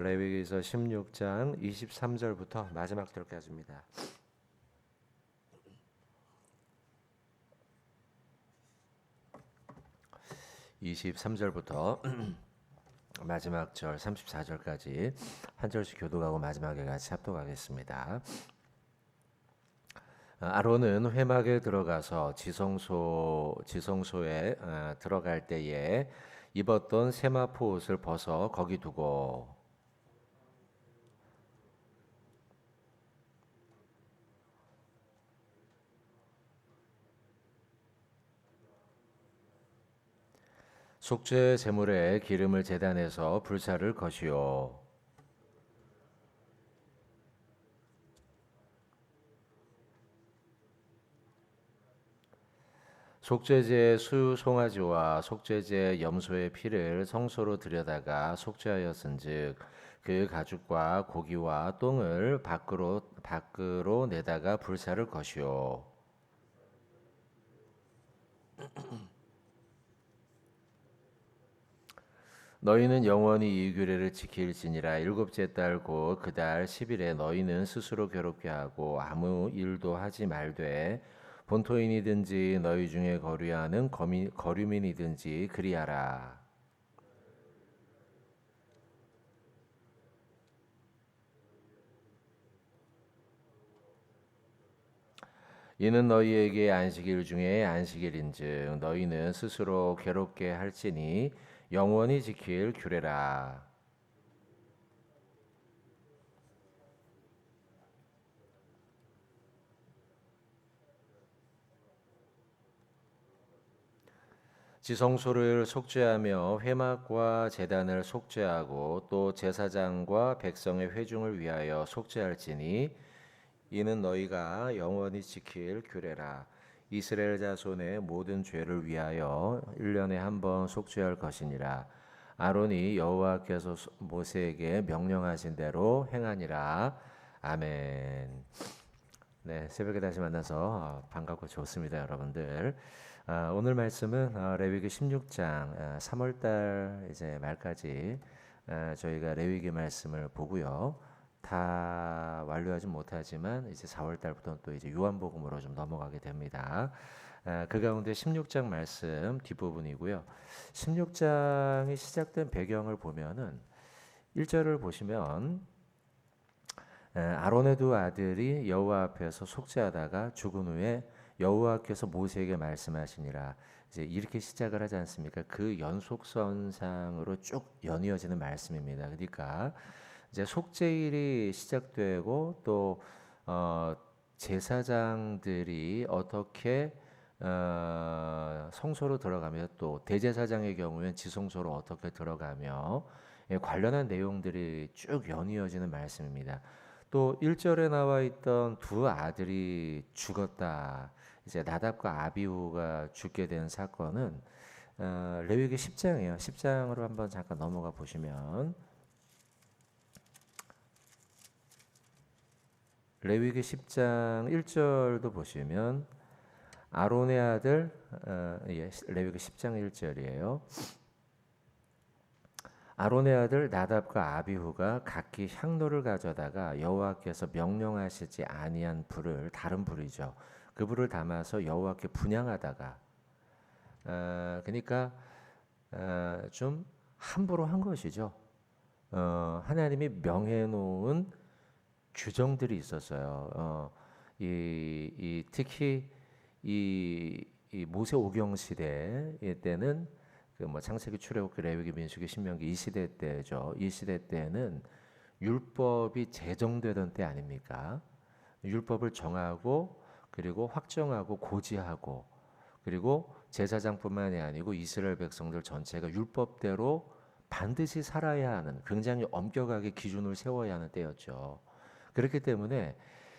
레위기서 16장 23절부터 마지막 절까지입니다. 23절부터 마지막 절 34절까지 한 절씩 교독하고 마지막에 같이 합독하겠습니다. 아론은 회막에 들어가서 지성소에 들어갈 때에 입었던 세마포 옷을 벗어 거기 두고 속죄 제물에 기름을 제단에서 불사를 것이요 속죄제 수송아지와 속죄제 염소의 피를 성소로 들여다가 속죄하였은즉 그 가죽과 고기와 똥을 밖으로 내다가 불사를 것이요 너희는 영원히 이 규례를 지킬지니라. 일곱째 달 곧 그 달 10일에 너희는 스스로 괴롭게 하고 아무 일도 하지 말되 본토인이든지 너희 중에 거류하는 거류민이든지 그리하라. 이는 너희에게 안식일 중에 안식일인즉 너희는 스스로 괴롭게 할지니 영원히 지킬 규례라. 지성소를 속죄하며 회막과 제단을 속죄하고 또 제사장과 백성의 회중을 위하여 속죄할지니 이는 너희가 영원히 지킬 규례라. 이스라엘 자손의 모든 죄를 위하여 1년에 한 번 속죄할 것이니라. 아론이 여호와께서 모세에게 명령하신 대로 행하니라. 아멘. 네, 새벽에 다시 만나서 반갑고 좋습니다, 여러분들. 오늘 말씀은 레위기 16장 3월달 이제 말까지 저희가 레위기 말씀을 보고요. 다 완료하지 못하지만 이제 4월 달부터는 또 이제 요한복음으로 좀 넘어가게 됩니다. 그 가운데 16장 말씀 뒷부분이고요. 16장이 시작된 배경을 보면은 1절을 보시면 아론의 두 아들이 여호와 앞에서 속죄하다가 죽은 후에 여호와께서 모세에게 말씀하시니라. 이제 이렇게 시작을 하지 않습니까? 그 연속선상으로 쭉 연이어지는 말씀입니다. 그러니까 이제 속죄일이 시작되고 또 제사장들이 어떻게 성소로 들어가며 또 대제사장의 경우엔 지성소로 어떻게 들어가며 관련한 내용들이 쭉 연이어지는 말씀입니다. 또 1절에 나와 있던 두 아들이 죽었다. 이제 나답과 아비후가 죽게 된 사건은 레위기 10장이에요. 10장으로 한번 잠깐 넘어가 보시면 레위기 10장 1절도 보시면 아론의 아들 레위기 10장 1절이에요. 아론의 아들 나답과 아비후가 각기 향로를 가져다가 여호와께서 명령하시지 아니한 불을 다른 불이죠. 그 불을 담아서 여호와께 분향하다가 그러니까 좀 함부로 한 것이죠. 하나님이 명해놓은 규정들이 있었어요. 특히 이 모세 오경 시대 때는 그 뭐 창세기, 출애굽기, 레위기, 민수기, 신명기 이 시대 때죠. 이 시대 때는 율법이 제정되던 때 아닙니까? 율법을 정하고 그리고 확정하고 고지하고 그리고 제사장뿐만이 아니고 이스라엘 백성들 전체가 율법대로 반드시 살아야 하는 굉장히 엄격하게 기준을 세워야 하는 때였죠. 그렇기 때문에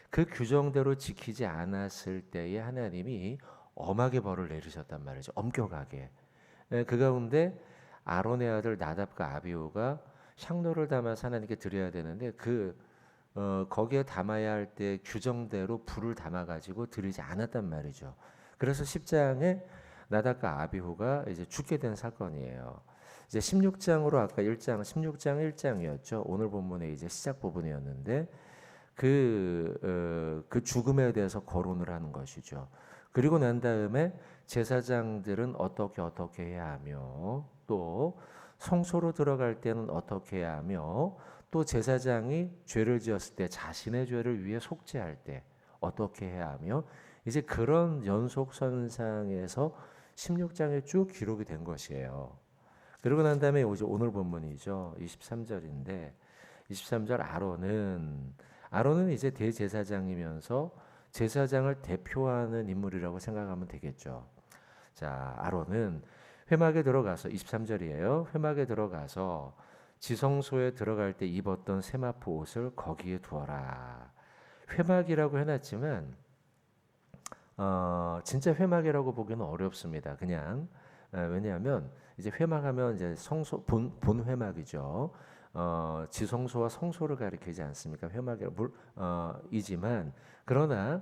그 규정대로 지키지 않았을 때에 하나님이 엄하게 벌을 내리셨단 말이죠. 엄격하게. 그 가운데 아론의 아들 나답과 아비후가 향로를 담아서 하나님께 드려야 되는데 거기에 담아야 할 때 규정대로 불을 담아 가지고 드리지 않았단 말이죠. 그래서 10장에 나답과 아비후가 이제 죽게 된 사건이에요. 이제 16장으로 아까 16장 1장이었죠. 오늘 본문의 이제 시작 부분이었는데 그 죽음에 대해서 거론을 하는 것이죠. 그리고 난 다음에 제사장들은 어떻게 해야 하며 또 성소로 들어갈 때는 어떻게 해야 하며 또 제사장이 죄를 지었을 때 자신의 죄를 위해 속죄할 때 어떻게 해야 하며 이제 그런 연속선상에서 16장에 쭉 기록이 된 것이에요. 그러고 난 다음에 오늘 본문이죠. 23절인데 23절 아론은 이제 대제사장이면서 제사장을 대표하는 인물이라고 생각하면 되겠죠. 자, 아론은 회막에 들어가서 23절이에요. 회막에 들어가서 지성소에 들어갈 때 입었던 세마포 옷을 거기에 두어라. 회막이라고 해놨지만 진짜 회막이라고 보기는 어렵습니다. 그냥 왜냐하면 이제 회막하면 이제 성소 본 회막이죠. 지성소와 성소를 가리키지 않습니까? 회막이지만 그러나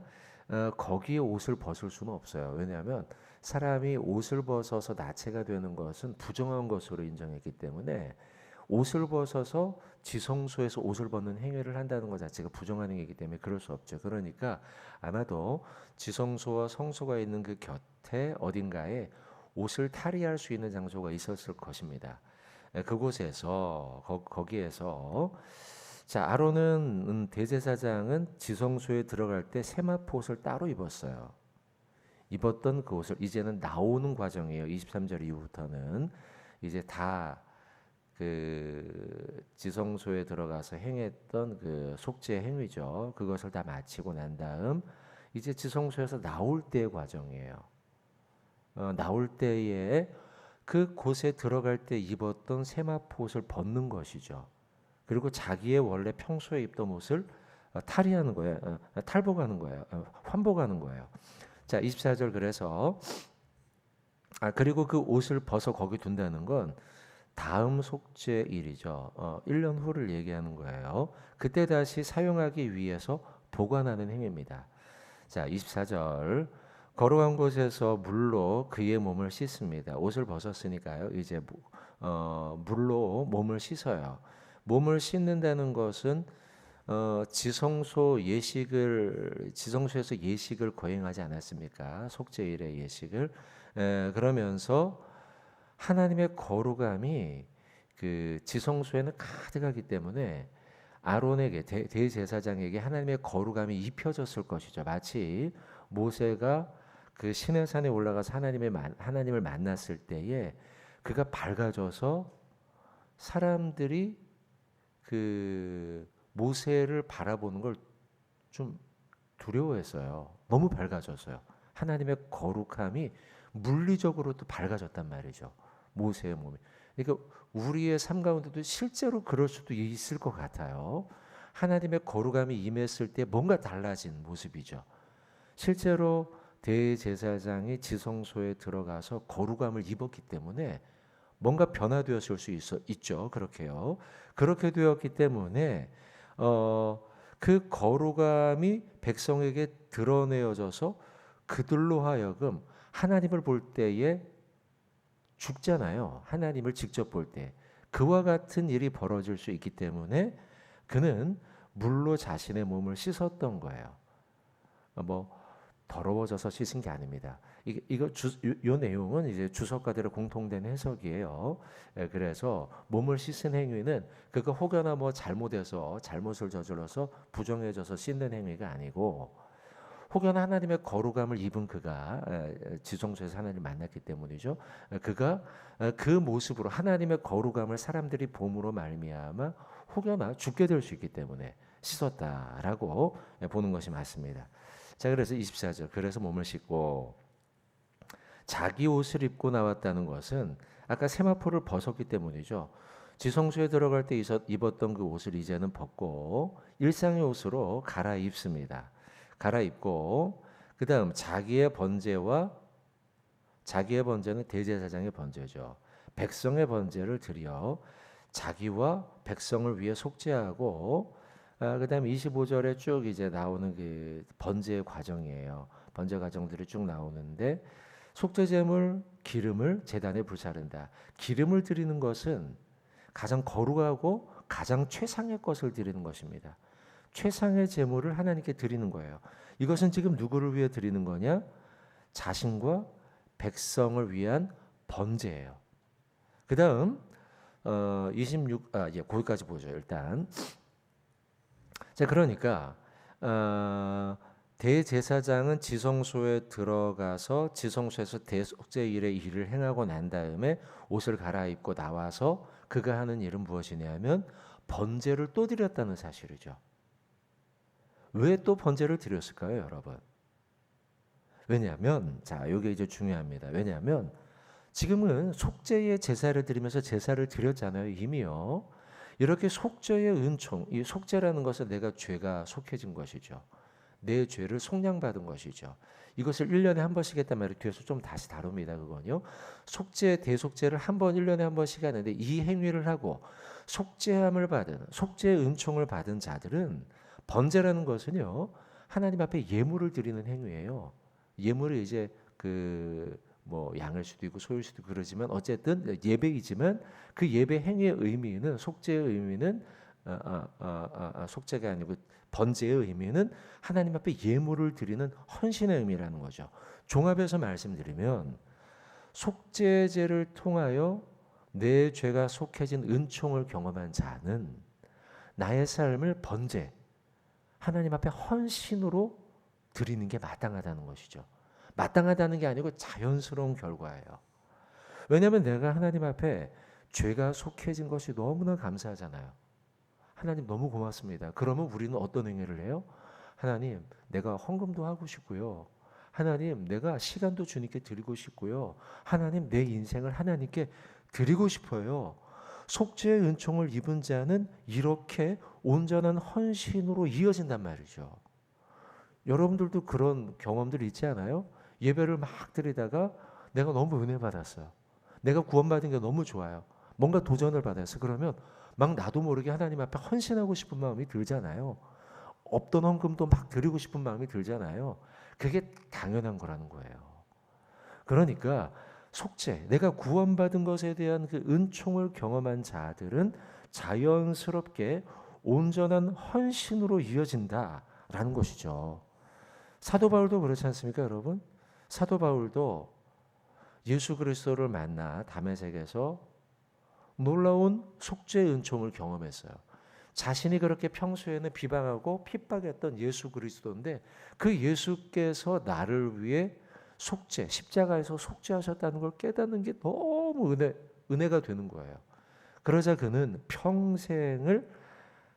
거기에 옷을 벗을 수는 없어요. 왜냐하면 사람이 옷을 벗어서 나체가 되는 것은 부정한 것으로 인정했기 때문에 옷을 벗어서 지성소에서 옷을 벗는 행위를 한다는 것 자체가 부정한 행위이기 때문에 그럴 수 없죠. 그러니까 아마도 지성소와 성소가 있는 그 곁에 어딘가에 옷을 탈의할 수 있는 장소가 있었을 것입니다. 그곳에서 거기에서 자 아론은 대제사장은 지성소에 들어갈 때 세마포옷을 따로 입었어요. 입었던 그 옷을 이제는 나오는 과정이에요. 23절 이후부터는 이제 다 그 지성소에 들어가서 행했던 그 속죄 행위죠. 그것을 다 마치고 난 다음 이제 지성소에서 나올 때의 과정이에요. 나올 때에 그 곳에 들어갈 때 입었던 세마포옷을 벗는 것이죠. 그리고 자기의 원래 평소에 입던 옷을 탈의하는 거예요. 탈복하는 거예요. 환복하는 거예요. 자, 24절 그래서 그리고 그 옷을 벗어 거기 둔다는 건 다음 속죄일이죠. 1년 후를 얘기하는 거예요. 그때 다시 사용하기 위해서 보관하는 행위입니다. 자, 24절 거룩한 곳에서 물로 그의 몸을 씻습니다. 옷을 벗었으니까요. 이제 물로 몸을 씻어요. 몸을 씻는다는 것은 지성소에서 예식을 거행하지 않았습니까? 속죄일의 예식을 그러면서 하나님의 거룩함이 그 지성소에는 가득하기 때문에 아론에게 대제사장에게 하나님의 거룩함이 입혀졌을 것이죠. 마치 모세가 그 시내산에 올라가서 하나님을 만났을 때에 그가 밝아져서 사람들이 그 모세를 바라보는 걸 좀 두려워했어요. 너무 밝아졌어요. 하나님의 거룩함이 물리적으로도 밝아졌단 말이죠. 모세의 몸이. 그러니까 우리의 삶 가운데도 실제로 그럴 수도 있을 것 같아요. 하나님의 거룩함이 임했을 때 뭔가 달라진 모습이죠. 실제로 대제사장이 지성소에 들어가서 거룩함을 입었기 때문에 뭔가 변화되었을 수 있죠. 그렇게요. 그렇게 되었기 때문에 그 거룩함이 백성에게 드러내어져서 그들로 하여금 하나님을 볼 때에 죽잖아요. 하나님을 직접 볼 때. 그와 같은 일이 벌어질 수 있기 때문에 그는 물로 자신의 몸을 씻었던 거예요. 더러워져서 씻은 게 아닙니다. 이 내용은 이제 주석가들의 공통된 해석이에요. 그래서 몸을 씻은 행위는 그가 혹여나 잘못해서 잘못을 저질러서 부정해져서 씻는 행위가 아니고 혹여나 하나님의 거룩함을 입은 그가 지성소에서 하나님을 만났기 때문이죠. 그가 그 모습으로 하나님의 거룩함을 사람들이 봄으로 말미암아 혹여나 죽게 될 수 있기 때문에 씻었다라고 보는 것이 맞습니다. 자, 그래서 24절 그래서 몸을 씻고 자기 옷을 입고 나왔다는 것은 아까 세마포를 벗었기 때문이죠. 지성소에 들어갈 때 입었던 그 옷을 이제는 벗고 일상의 옷으로 갈아입습니다. 갈아입고 그 다음 자기의 번제는 대제사장의 번제죠. 백성의 번제를 드려 자기와 백성을 위해 속죄하고 그 다음에 25절에 쭉 이제 나오는 그 번제의 과정이에요. 번제 과정들이 쭉 나오는데 속죄제물 기름을 제단에 불사른다. 기름을 드리는 것은 가장 거룩하고 가장 최상의 것을 드리는 것입니다. 최상의 제물을 하나님께 드리는 거예요. 이것은 지금 누구를 위해 드리는 거냐? 자신과 백성을 위한 번제예요. 그 다음 26, 거기까지 보죠. 일단 자, 그러니까 대제사장은 지성소에 들어가서 지성소에서 대속죄 일의 일을 행하고 난 다음에 옷을 갈아입고 나와서 그가 하는 일은 무엇이냐면 번제를 또 드렸다는 사실이죠. 왜 또 번제를 드렸을까요, 여러분? 왜냐하면 자, 이게 이제 중요합니다. 왜냐하면 지금은 속죄의 제사를 드리면서 제사를 드렸잖아요, 이미요. 이렇게 속죄의 은총, 이 속죄라는 것은 내가 죄가 속해진 것이죠. 내 죄를 속량받은 것이죠. 이것을 1년에 한 번씩 했단 말이에요. 뒤에서 좀 다시 다룹니다. 그건요. 속죄, 대속죄를 한 번 1년에 한 번씩 하는데 이 행위를 하고 속죄함을 받은, 속죄의 은총을 받은 자들은 번제라는 것은요. 하나님 앞에 예물을 드리는 행위예요. 예물을 이제 뭐 양일 수도 있고 소일 수도 있고 그러지만 어쨌든 예배이지만 그 예배 행위의 의미는 속죄의 의미는 속죄가 아니고 번제의 의미는 하나님 앞에 예물을 드리는 헌신의 의미라는 거죠. 종합해서 말씀드리면 속죄제를 통하여 내 죄가 속해진 은총을 경험한 자는 나의 삶을 번제, 하나님 앞에 헌신으로 드리는 게 마땅하다는 것이죠. 마땅하다는 게 아니고 자연스러운 결과예요. 왜냐하면 내가 하나님 앞에 죄가 속해진 것이 너무나 감사하잖아요. 하나님 너무 고맙습니다. 그러면 우리는 어떤 행위를 해요? 하나님, 내가 헌금도 하고 싶고요. 하나님, 내가 시간도 주님께 드리고 싶고요. 하나님, 내 인생을 하나님께 드리고 싶어요. 속죄의 은총을 입은 자는 이렇게 온전한 헌신으로 이어진단 말이죠. 여러분들도 그런 경험들 있지 않아요? 예배를 막 드리다가 내가 너무 은혜 받았어요. 내가 구원받은 게 너무 좋아요. 뭔가 도전을 받았어요. 그러면 막 나도 모르게 하나님 앞에 헌신하고 싶은 마음이 들잖아요. 없던 헌금도 막 드리고 싶은 마음이 들잖아요. 그게 당연한 거라는 거예요. 그러니까 속죄, 내가 구원받은 것에 대한 그 은총을 경험한 자들은 자연스럽게 온전한 헌신으로 이어진다라는 것이죠. 사도 바울도 그렇지 않습니까, 여러분? 사도 바울도 예수 그리스도를 만나 다메섹에서 놀라운 속죄의 은총을 경험했어요. 자신이 그렇게 평소에는 비방하고 핍박했던 예수 그리스도인데 그 예수께서 나를 위해 속죄, 십자가에서 속죄하셨다는 걸 깨닫는 게 너무 은혜가 되는 거예요. 그러자 그는 평생을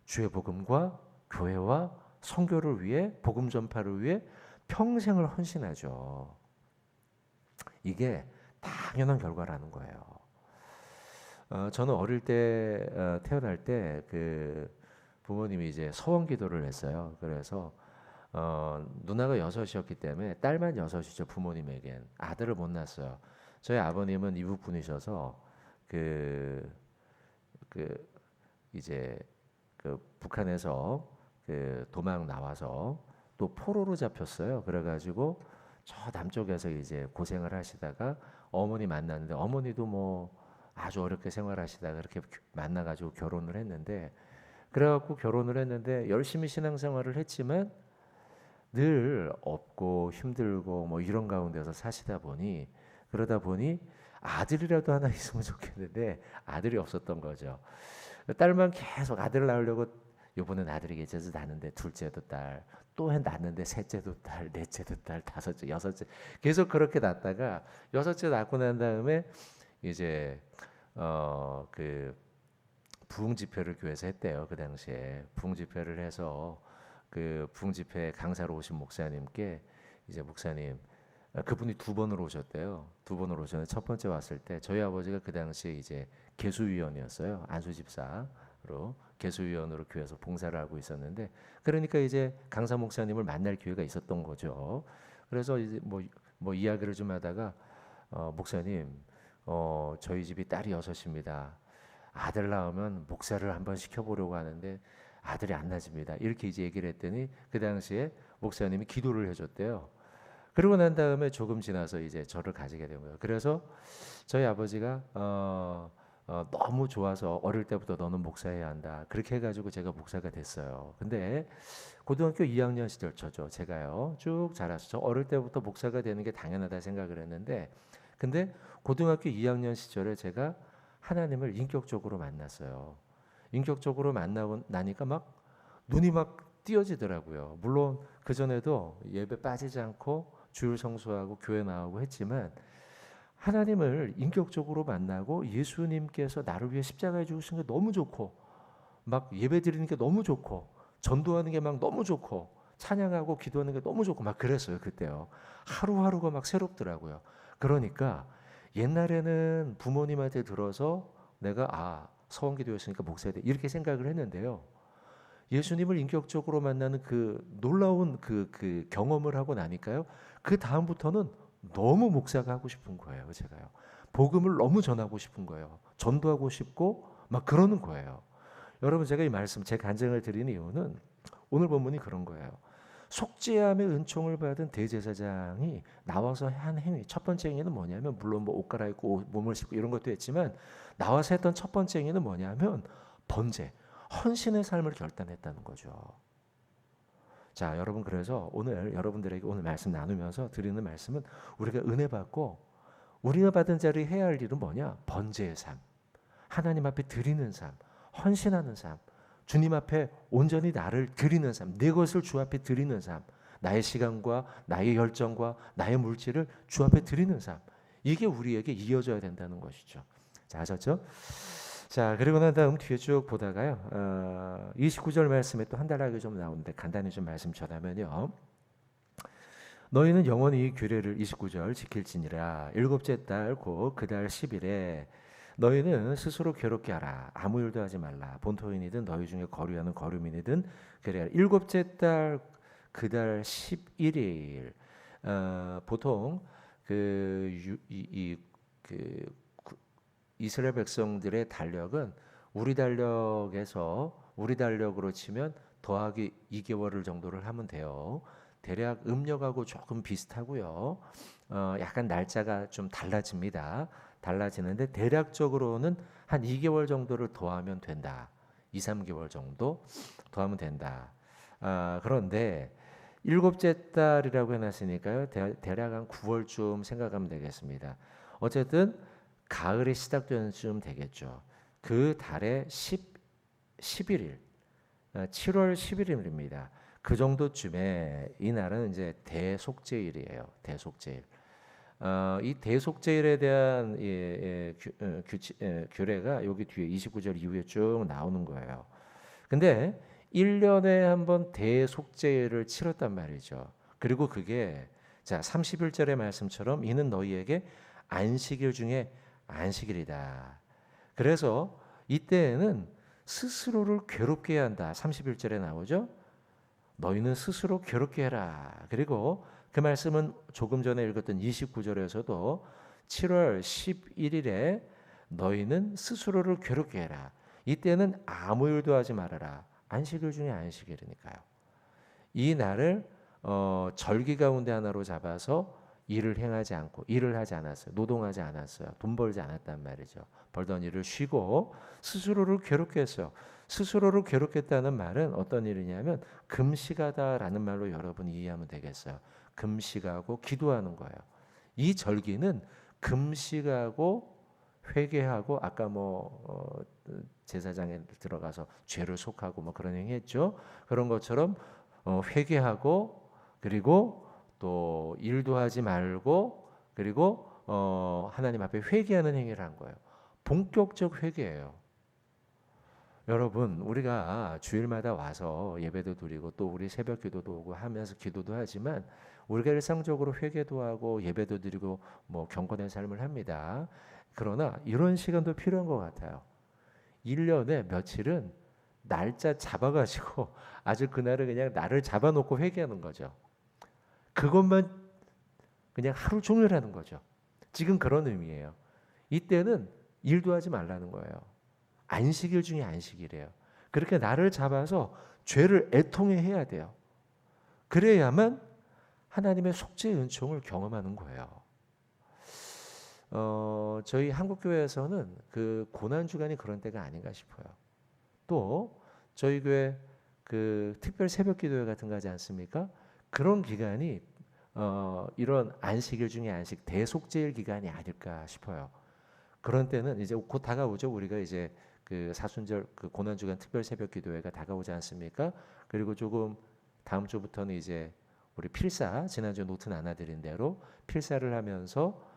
주의 복음과 교회와 선교를 위해, 복음 전파를 위해 평생을 헌신하죠. 이게 당연한 결과라는 거예요. 저는 어릴 때 태어날 때 부모님이 이제 서원 기도를 했어요. 그래서 누나가 6이었기 때문에 딸만 6이죠. 부모님에겐 아들을 못 낳았어요. 저희 아버님은 이북 분이셔서 이제 북한에서 도망 나와서 또 포로로 잡혔어요. 그래가지고 저 남쪽에서 이제 고생을 하시다가 어머니 만났는데 어머니도 뭐 아주 어렵게 생활하시다가 그렇게 만나가지고 결혼을 했는데 그래갖고 결혼을 했는데 열심히 신앙생활을 했지만 늘 없고 힘들고 뭐 이런 가운데서 사시다 보니 그러다 보니 아들이라도 하나 있으면 좋겠는데 아들이 없었던 거죠. 딸만 계속 아들을 낳으려고 요번엔 아들이겠지 낳는데 둘째도 딸, 또 낳는데 셋째도 딸, 넷째도 딸, 다섯째, 여섯째 계속 그렇게 낳다가 여섯째 낳고 난 다음에 이제 부흥 집회를 교회에서 했대요. 그 당시에 부흥 집회를 해서 부흥 집회 강사로 오신 목사님께 이제 목사님 그분이 2번을 오셨대요. 2번을 오셨는데 첫 번째 왔을 때 저희 아버지가 그 당시에 이제 개수위원이었어요. 안수집사로 개수위원으로 교회에서 봉사를 하고 있었는데 그러니까 이제 강사 목사님을 만날 기회가 있었던 거죠. 그래서 이제 뭐 이야기를 좀 하다가 목사님 저희 집이 딸이 6입니다. 아들 낳으면 목사를 한번 시켜보려고 하는데 아들이 안 낳습니다. 이렇게 이제 얘기를 했더니 그 당시에 목사님이 기도를 해줬대요. 그러고 난 다음에 조금 지나서 이제 저를 가지게 된 거예요. 그래서 저희 아버지가 너무 좋아서 어릴 때부터 너는 목사해야 한다. 그렇게 해가지고 제가 목사가 됐어요. 근데 고등학교 2학년 시절 저죠. 제가요. 쭉 자라서 저 어릴 때부터 목사가 되는 게 당연하다 생각을 했는데 근데 고등학교 2학년 시절에 제가 하나님을 인격적으로 만났어요. 인격적으로 만나고 나니까 막 눈이 막 띄어지더라고요. 물론 그전에도 예배 빠지지 않고 주일 성수하고 교회 나오고 했지만 하나님을 인격적으로 만나고 예수님께서 나를 위해 십자가에 죽으신 게 너무 좋고 막 예배 드리는 게 너무 좋고 전도하는 게 막 너무 좋고 찬양하고 기도하는 게 너무 좋고 막 그랬어요. 그때요. 하루하루가 막 새롭더라고요. 그러니까 옛날에는 부모님한테 들어서 내가 서원기도였으니까 목사야 돼 이렇게 생각을 했는데요. 예수님을 인격적으로 만나는 그 놀라운 그 경험을 하고 나니까요. 그 다음부터는 너무 목사가 하고 싶은 거예요. 제가요. 복음을 너무 전하고 싶은 거예요. 전도하고 싶고 막 그러는 거예요. 여러분 제가 이 말씀 제 간증을 드리는 이유는 오늘 본문이 그런 거예요. 속죄함의 은총을 받은 대제사장이 나와서 한 행위 첫 번째 행위는 뭐냐면 물론 뭐 옷 갈아입고 몸을 씻고 이런 것도 했지만 나와서 했던 첫 번째 행위는 뭐냐면 번제 헌신의 삶을 결단했다는 거죠. 자, 여러분 그래서 오늘 여러분들에게 오늘 말씀 나누면서 드리는 말씀은 우리가 은혜 받고 우리가 받은 자리 해야 할 일은 뭐냐? 번제의 삶. 하나님 앞에 드리는 삶, 헌신하는 삶. 주님 앞에 온전히 나를 드리는 삶, 내 것을 주 앞에 드리는 삶. 나의 시간과 나의 열정과 나의 물질을 주 앞에 드리는 삶. 이게 우리에게 이어져야 된다는 것이죠. 자, 아셨죠? 자, 그리고 난 다음 뒤에 쭉 보다가요. 29절 말씀에 또 한 단락이 좀 나오는데 간단히 좀 말씀 전하면요. 너희는 영원히 규례를 29절 지킬지니라. 일곱째 달 곧 그 달 10일에 너희는 스스로 괴롭게 하라. 아무 일도 하지 말라. 본토인이든 너희 중에 거류하는 거류민이든 그래야. 일곱째 달 그 달 11일 보통 이스라엘 백성들의 달력은 우리 달력으로 치면 더하기 2개월을 정도를 하면 돼요. 대략 음력하고 조금 비슷하고요. 약간 날짜가 좀 달라집니다. 달라지는데 대략적으로는 한 2개월 정도를 더하면 된다. 2, 3개월 정도 더하면 된다. 그런데 일곱째 달이라고 해놨으니까요. 대략 한 9월쯤 생각하면 되겠습니다. 어쨌든 가을이 시작되는 쯤 되겠죠. 그 달의 11일, 7월 11일입니다. 그 정도쯤에 이 날은 이제 대속죄일이에요. 대속죄일. 이 대속죄일에 대한 규례가 여기 뒤에 29절 이후에 쭉 나오는 거예요. 근데 1년에 한 번 대속죄일을 치렀단 말이죠. 그리고 그게 자 31절의 말씀처럼 이는 너희에게 안식일 중에 안식일이다. 그래서 이때에는 스스로를 괴롭게 해야 한다. 31절에 나오죠. 너희는 스스로 괴롭게 해라. 그리고 그 말씀은 조금 전에 읽었던 29절에서도 7월 11일에 너희는 스스로를 괴롭게 해라. 이때는 아무 일도 하지 말아라. 안식일 중에 안식일이니까요. 이 날을 절기 가운데 하나로 잡아서 일을 행하지 않고 일을 하지 않았어요. 노동하지 않았어요. 돈 벌지 않았단 말이죠. 벌던 일을 쉬고 스스로를 괴롭게 했어요. 스스로를 괴롭겠다는 말은 어떤 일이냐면 금식하다라는 말로 여러분 이해하면 되겠어요. 금식하고 기도하는 거예요. 이 절기는 금식하고 회개하고 아까 제사장에 들어가서 죄를 속하고 그런 행위했죠. 그런 것처럼 회개하고 그리고 또 일도 하지 말고 그리고 하나님 앞에 회개하는 행위를 한 거예요. 본격적 회개예요. 여러분 우리가 주일마다 와서 예배도 드리고 또 우리 새벽 기도도 오고 하면서 기도도 하지만 우리가 일상적으로 회개도 하고 예배도 드리고 경건의 삶을 합니다. 그러나 이런 시간도 필요한 것 같아요. 1년에 며칠은 날짜 잡아가지고 아주 그날을 그냥 나를 잡아놓고 회개하는 거죠. 그것만 그냥 하루 종일 하는 거죠. 지금 그런 의미예요. 이때는 일도 하지 말라는 거예요. 안식일 중에 안식이래요. 그렇게 나를 잡아서 죄를 애통해 해야 돼요. 그래야만 하나님의 속죄의 은총을 경험하는 거예요. 저희 한국교회에서는 그 고난주간이 그런 때가 아닌가 싶어요. 또 저희 교회 그 특별 새벽 기도회 같은 거 하지 않습니까? 그런 기간이 이런 안식일 중에 안식 대속죄일 기간이 아닐까 싶어요. 그런 때는 이제 곧 다가오죠. 우리가 이제 그 사순절 그 고난주간 특별 새벽 기도회가 다가오지 않습니까? 그리고 조금 다음 주부터는 이제 우리 필사 지난주 노트 나눠드린 대로 필사를 하면서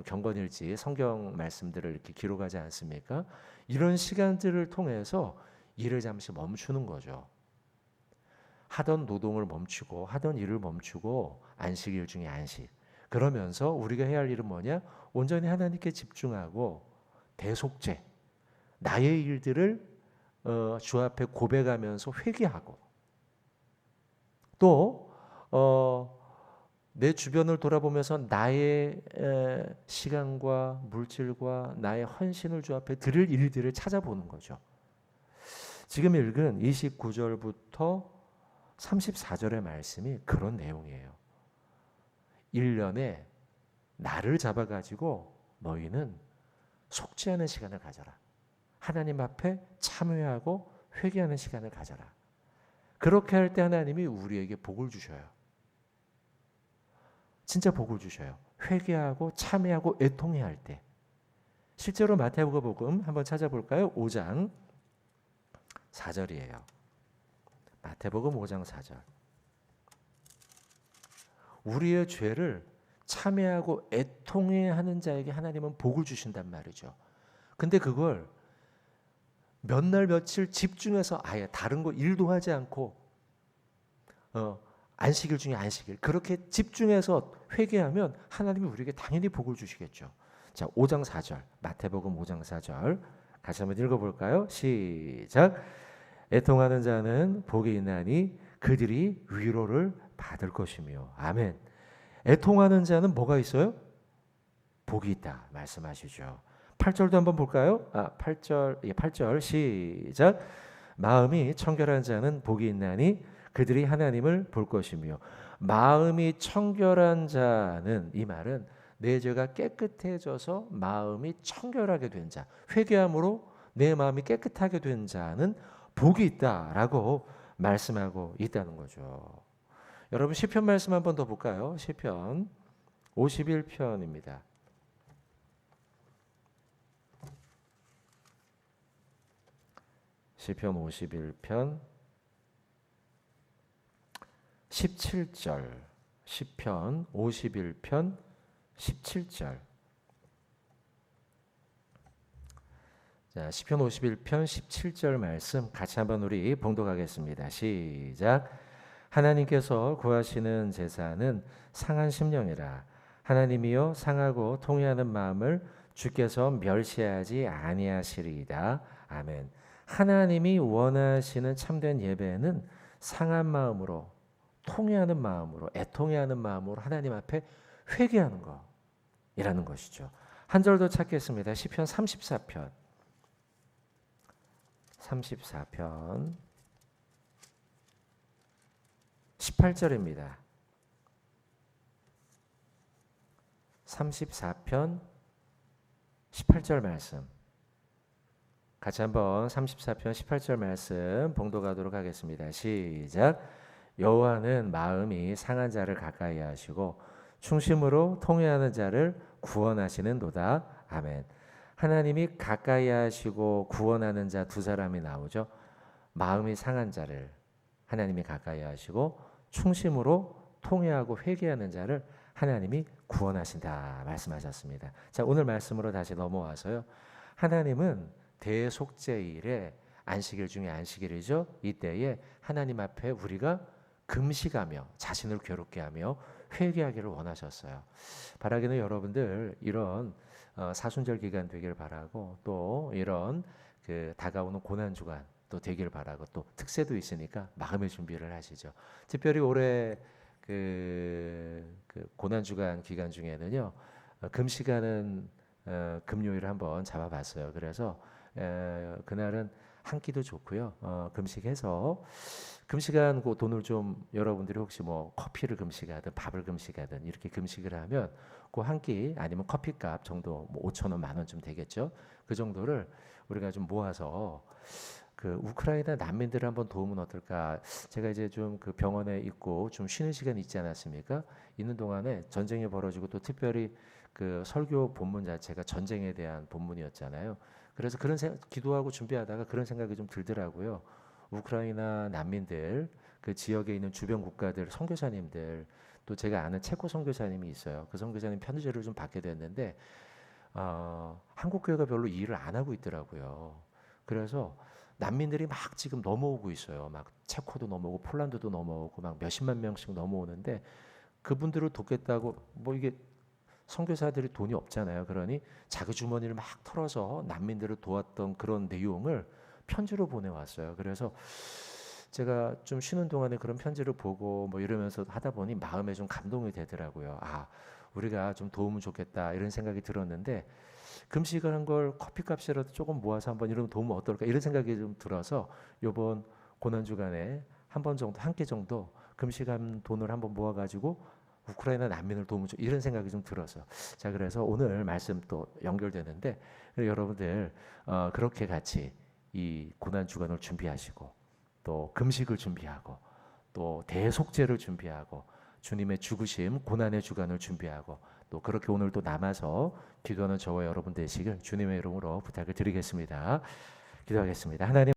경건일지 성경 말씀들을 이렇게 기록하지 않습니까? 이런 시간들을 통해서 일을 잠시 멈추는 거죠. 하던 노동을 멈추고 하던 일을 멈추고 안식일 중에 안식. 그러면서 우리가 해야 할 일은 뭐냐? 온전히 하나님께 집중하고 대속죄, 나의 일들을 주 앞에 고백하면서 회개하고 또 내 주변을 돌아보면서 나의 시간과 물질과 나의 헌신을 주 앞에 드릴 일들을 찾아보는 거죠. 지금 읽은 29절부터 34절의 말씀이 그런 내용이에요. 1년에 나를 잡아가지고 너희는 속죄하는 시간을 가져라. 하나님 앞에 참회하고 회개하는 시간을 가져라. 그렇게 할 때 하나님이 우리에게 복을 주셔요. 진짜 복을 주셔요. 회개하고 참회하고 애통해야 할 때. 실제로 마태복음 한번 찾아볼까요? 5장 4절이에요. 마태복음 5장 4절. 우리의 죄를 참회하고 애통해하는 자에게 하나님은 복을 주신단 말이죠. 근데 그걸 몇 날 며칠 집중해서 아예 다른 거 일도 하지 않고 안식일 중에 안식일 그렇게 집중해서 회개하면 하나님이 우리에게 당연히 복을 주시겠죠. 자, 5장 4절 마태복음 5장 4절 같이 한번 읽어볼까요? 시작. 애통하는 자는 복이 있나니 그들이 위로를 받을 것이며. 아멘. 애통하는 자는 뭐가 있어요? 복이 있다 말씀하시죠. 8절도 한번 볼까요? 8절 시작. 마음이 청결한 자는 복이 있나니 그들이 하나님을 볼 것이며. 마음이 청결한 자는, 이 말은 내 죄가 깨끗해져서 마음이 청결하게 된 자, 회개함으로 내 마음이 깨끗하게 된 자는 복이 있다라고 말씀하고 있다는 거죠. 여러분 시편 말씀 한 번 더 볼까요? 시편 51편입니다. 시편 51편 17절. 시편 51편 17절. 자, 시편 51편 17절 말씀 같이 한번 우리 봉독하겠습니다. 시작. 하나님께서 구하시는 제사는 상한 심령이라. 하나님이여 상하고 통회하는 마음을 주께서 멸시하지 아니하시리이다. 아멘. 하나님이 원하시는 참된 예배는 상한 마음으로, 통회하는 마음으로, 애통해하는 마음으로 하나님 앞에 회개하는 것이라는 것이죠. 한 절 더 찾겠습니다. 시편 34편 18절입니다. 34편 18절 말씀 같이 한번 34편 18절 말씀 봉독하도록 하겠습니다. 시작. 여호와는 마음이 상한 자를 가까이 하시고 충심으로 통회하는 자를 구원하시는도다. 아멘. 하나님이 가까이 하시고 구원하는 자 두 사람이 나오죠. 마음이 상한 자를 하나님이 가까이 하시고 충심으로 통회하고 회개하는 자를 하나님이 구원하신다 말씀하셨습니다. 자, 오늘 말씀으로 다시 넘어와서요. 하나님은 대속죄일에 안식일 중에 안식일이죠. 이때에 하나님 앞에 우리가 금식하며 자신을 괴롭게 하며 회개하기를 원하셨어요. 바라기는 여러분들 이런 사순절 기간 되길 바라고 또 이런 그 다가오는 고난 주간 또 되길 바라고 또 특세도 있으니까 마음의 준비를 하시죠. 특별히 올해 그 고난 주간 기간 중에는요 금식하는 금요일을 한번 잡아봤어요. 그래서 그날은 한 끼도 좋고요. 금식해서 금식한 그 돈을 좀 여러분들이 혹시 뭐 커피를 금식하든 밥을 금식하든 이렇게 금식을 하면 그 한 끼 아니면 커피값 정도 뭐 5천 원, 만 원쯤 되겠죠. 그 정도를 우리가 좀 모아서 그 우크라이나 난민들을 한번 도우면 어떨까? 제가 이제 좀 그 병원에 있고 좀 쉬는 시간이 있지 않았습니까? 있는 동안에 전쟁이 벌어지고 또 특별히 그 설교 본문 자체가 전쟁에 대한 본문이었잖아요. 그래서 기도하고 준비하다가 그런 생각이 좀 들더라고요. 우크라이나 난민들, 그 지역에 있는 주변 국가들 선교사님들, 또 제가 아는 체코 선교사님이 있어요. 그 선교사님 편지를 좀 받게 됐는데 한국 교회가 별로 이 일을 안 하고 있더라고요. 그래서 난민들이 막 지금 넘어오고 있어요. 막 체코도 넘어오고 폴란드도 넘어오고 막 몇십만 명씩 넘어오는데 그분들을 돕겠다고 뭐 이게 선교사들이 돈이 없잖아요. 그러니 자기 주머니를 막 털어서 난민들을 도왔던 그런 내용을 편지로 보내왔어요. 그래서 제가 좀 쉬는 동안에 그런 편지를 보고 뭐 이러면서 하다 보니 마음에 좀 감동이 되더라고요. 우리가 좀 도우면 좋겠다 이런 생각이 들었는데 금식을 한 걸 커피값이라도 조금 모아서 한번 이러면 도우면 어떨까 이런 생각이 좀 들어서 요번 고난 주간에 한 번 정도 한 끼 정도 금식한 돈을 한번 모아가지고 우크라이나 난민을 도우면 이런 생각이 좀 들어서 자 그래서 오늘 말씀 또 연결되는데 여러분들 그렇게 같이 이 고난 주간을 준비하시고 또 금식을 준비하고 또 대속죄를 준비하고 주님의 죽으심 고난의 주간을 준비하고 또 그렇게 오늘 또 남아서 기도하는 저와 여러분 되시길 주님의 이름으로 부탁을 드리겠습니다. 기도하겠습니다. 하나님